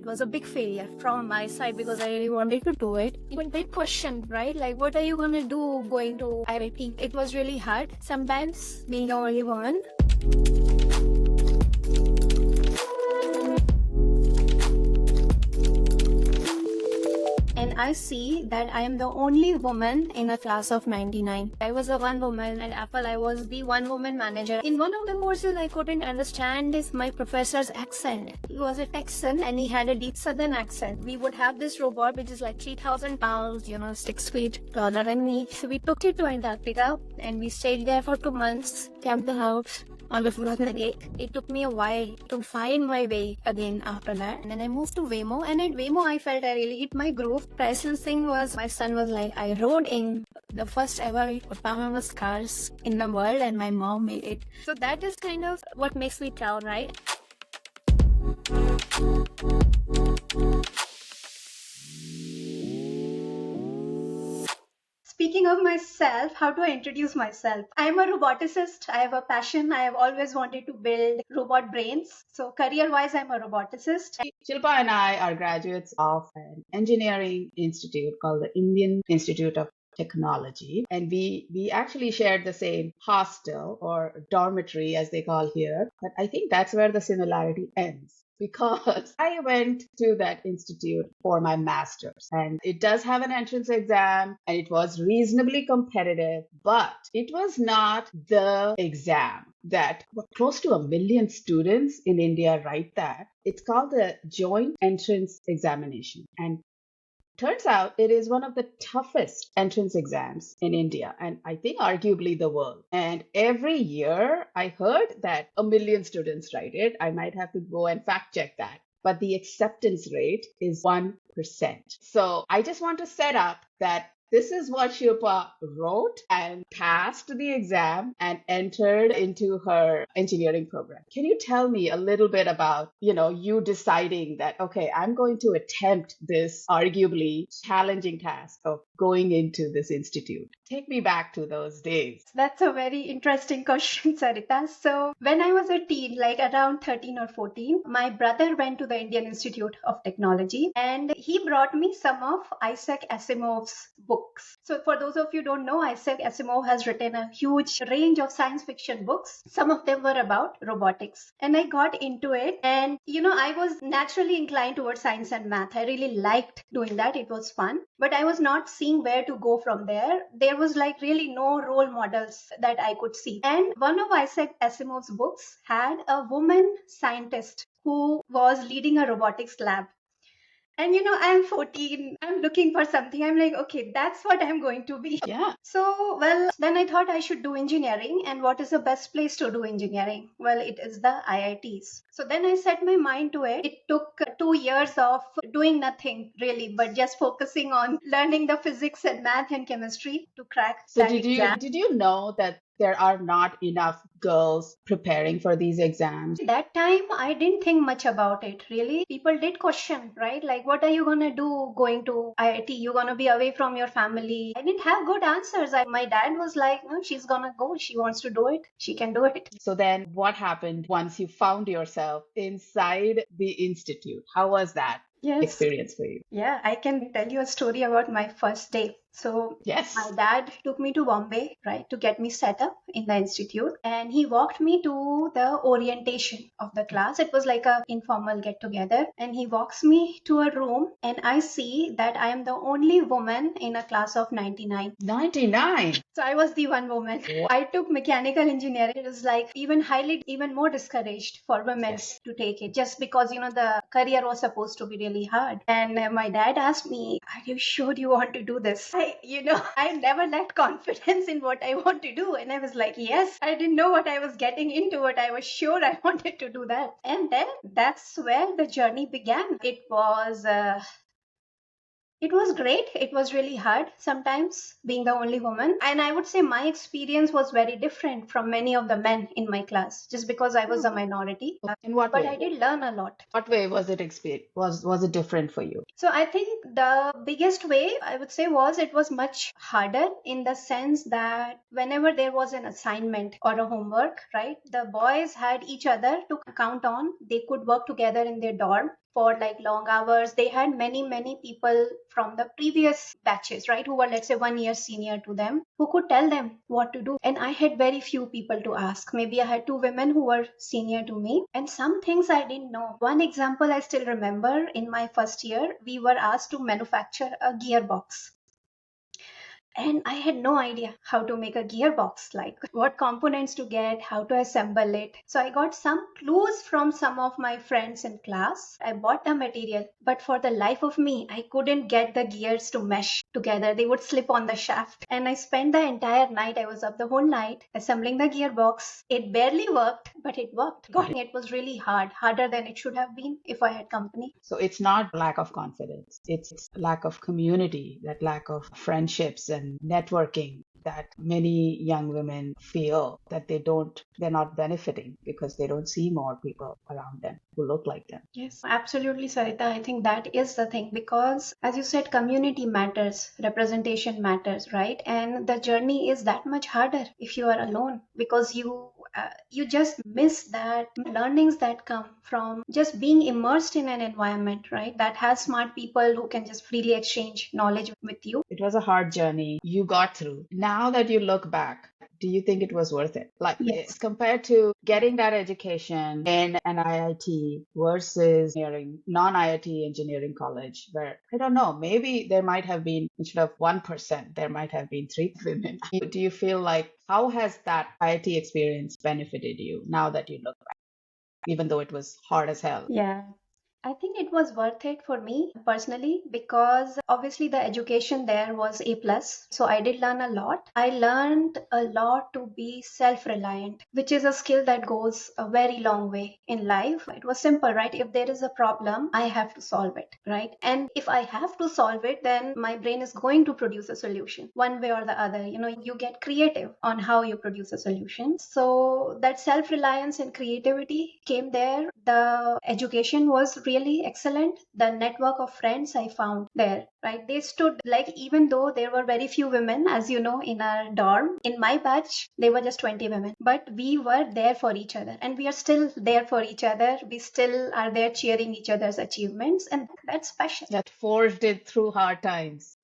was a big failure from my side because I really wanted to do it. Even big question, right? Like, what are you gonna do going to IIT? It was really hard sometimes being the only woman. And I see that I am the only woman in a class of 99. I was the one woman at Apple. I was the one woman manager. In one of the courses, I couldn't understand my professor's accent. He was a Texan and he had a deep southern accent. We would have this robot which is like 3,000 pounds, 6 feet taller than me. So we took it to Antarctica and we stayed there for 2 months, camped the house on the foot of the lake. It took me a while to find my way again after that. And then I moved to Waymo, and at Waymo I felt I really hit my groove. Priceless thing was my son was like, I rode in the first ever autonomous cars in the world and my mom made it. So that is kind of what makes me proud, right? Speaking of myself, how do I introduce myself? I'm a roboticist. I have a passion. I have always wanted to build robot brains. So career-wise, I'm a roboticist. Shilpa and I are graduates of an engineering institute called the Indian Institute of Technology. And we actually shared the same hostel or dormitory, as they call here. But I think that's where the similarity ends. Because I went to that institute for my master's, and it does have an entrance exam and it was reasonably competitive, but it was not the exam that close to 1 million students in India write that. It's called the Joint Entrance Examination. And turns out it is one of the toughest entrance exams in India, and I think arguably the world. And every year I heard that 1 million students write it. I might have to go and fact check that. But the acceptance rate is 1%. So I just want to set up that this is what Shilpa wrote and passed the exam and entered into her engineering program. Can you tell me a little bit about, you deciding that, okay, I'm going to attempt this arguably challenging task of going into this institute? Take me back to those days. That's a very interesting question, Sarita. So when I was a teen, like around 13 or 14, my brother went to the Indian Institute of Technology and he brought me some of Isaac Asimov's books. So for those of you who don't know, Isaac Asimov has written a huge range of science fiction books. Some of them were about robotics. And I got into it and, I was naturally inclined towards science and math. I really liked doing that. It was fun. But I was not seeing where to go from there. There was like really no role models that I could see. And one of Isaac Asimov's books had a woman scientist who was leading a robotics lab. And I'm 14, I'm looking for something. I'm like, okay, that's what I'm going to be. Yeah. So, then I thought I should do engineering. And what is the best place to do engineering? Well, it is the IITs. So then I set my mind to it. It took 2 years of doing nothing really, but just focusing on learning the physics and math and chemistry to crack that exam. Did you know that there are not enough girls preparing for these exams? That time, I didn't think much about it, really. People did question, right? Like, what are you going to do going to IIT? You're going to be away from your family. I didn't have good answers. My dad was like, no, she's going to go. She wants to do it. She can do it. So then what happened once you found yourself inside the institute? How was that experience for you? Yeah, I can tell you a story about my first day. So yes, my dad took me to Bombay, right, to get me set up in the institute. And he walked me to the orientation of the class. It was like a informal get together. And he walks me to a room and I see that I am the only woman in a class of 99. 99? So I was the one woman. I took mechanical engineering. It was like even more discouraged for women to take it just because, the career was supposed to be really hard. And my dad asked me, are you sure you want to do this? I never lacked confidence in what I want to do. And I was like, yes, I didn't know what I was getting into, but I was sure I wanted to do that. And then that's where the journey began. It was great. It was really hard sometimes being the only woman. And I would say my experience was very different from many of the men in my class just because I was a minority. In what way? But I did learn a lot. What way was it was it different for you? So I think the biggest way I would say was it was much harder in the sense that whenever there was an assignment or a homework, right, the boys had each other to count on. They could work together in their dorm. for like long hours. They had many people from the previous batches, right, who were, let's say, 1 year senior to them, who could tell them what to do. And I had very few people to ask. Maybe I had two women who were senior to me, and some things I didn't know. One example I still remember: in my first year, we were asked to manufacture a gearbox. And I had no idea how to make a gearbox, like what components to get, how to assemble it. So I got some clues from some of my friends in class. I bought the material, but for the life of me, I couldn't get the gears to mesh together. They would slip on the shaft. And I spent the entire night, I was up the whole night assembling the gearbox. It barely worked, but it worked. God, it was really hard, harder than it should have been if I had company. So it's not lack of confidence, it's lack of community, that lack of friendships and networking that many young women feel that they're not benefiting because they don't see more people around them who look like them. Yes, absolutely, Sarita. I think that is the thing because, as you said, community matters, representation matters, right? And the journey is that much harder if you are alone because you just miss that learnings that come from just being immersed in an environment, right? That has smart people who can just freely exchange knowledge with you. It was a hard journey you got through. Now that you look back, do you think it was worth it? Like Yes. compared to getting that education in an IIT versus non-IIT engineering college, where I don't know, maybe there might have been, instead of 1%, there might have been three women. Do you feel like how has that IIT experience benefited you now that you look back, even though it was hard as hell? Yeah. I think it was worth it for me personally because obviously the education there was A plus. So I did learn a lot. I learned a lot to be self-reliant, which is a skill that goes a very long way in life. It was simple, right? If there is a problem, I have to solve it, right? And if I have to solve it, then my brain is going to produce a solution one way or the other. You get creative on how you produce a solution. So that self-reliance and creativity came there. The education was really excellent. The network of friends I found there, right? They stood like, even though there were very few women, as you know, in our dorm, in my batch, there were just 20 women, but we were there for each other and we are still there for each other. We still are there cheering each other's achievements, and that's special. That forged it through hard times.